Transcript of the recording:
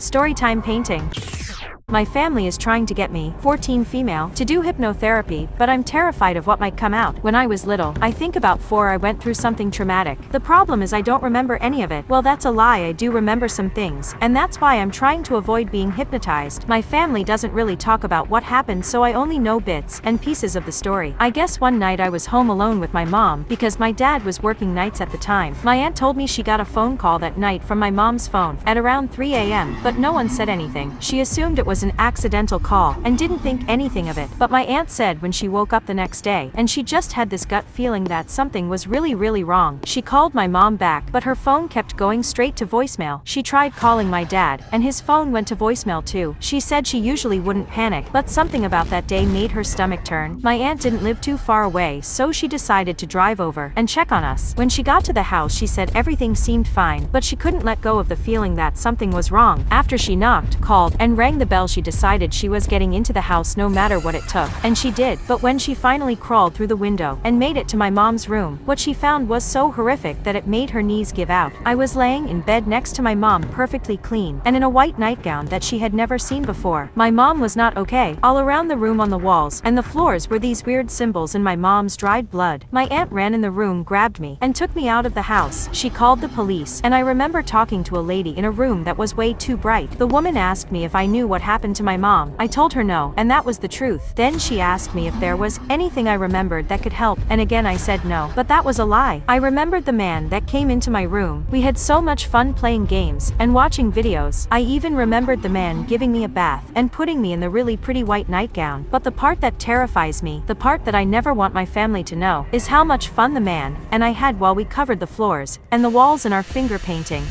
Storytime painting. My family is trying to get me, 14 female, to do hypnotherapy, but I'm terrified of what might come out. When I was little, I think about 4, I went through something traumatic. The problem is I don't remember any of it. Well, that's a lie, I do remember some things, and that's why I'm trying to avoid being hypnotized. My family doesn't really talk about what happened, so I only know bits and pieces of the story. I guess one night I was home alone with my mom, because my dad was working nights at the time. My aunt told me she got a phone call that night from my mom's phone, at around 3 a.m., but no one said anything. She assumed it was an accidental call, and didn't think anything of it. But my aunt said when she woke up the next day, and she just had this gut feeling that something was really wrong. She called my mom back, but her phone kept going straight to voicemail. She tried calling my dad, and his phone went to voicemail too. She said she usually wouldn't panic, but something about that day made her stomach turn. My aunt didn't live too far away, so she decided to drive over and check on us. When she got to the house, she said everything seemed fine, but she couldn't let go of the feeling that something was wrong. After she knocked, called, and rang the bell, she decided she was getting into the house no matter what it took. And she did. But when she finally crawled through the window and made it to my mom's room, what she found was so horrific that it made her knees give out. I was laying in bed next to my mom, perfectly clean, and in a white nightgown that she had never seen before. My mom was not okay. All around the room on the walls and the floors were these weird symbols in my mom's dried blood. My aunt ran in the room, grabbed me, and took me out of the house. She called the police, and I remember talking to a lady in a room that was way too bright. The woman asked me if I knew what happened to my mom. I told her no, and that was the truth. Then she asked me if there was anything I remembered that could help, and again I said no. But that was a lie. I remembered the man that came into my room. We had so much fun playing games and watching videos. I even remembered the man giving me a bath and putting me in the really pretty white nightgown. But the part that terrifies me, the part that I never want my family to know, is how much fun the man and I had while we covered the floors and the walls in our finger painting.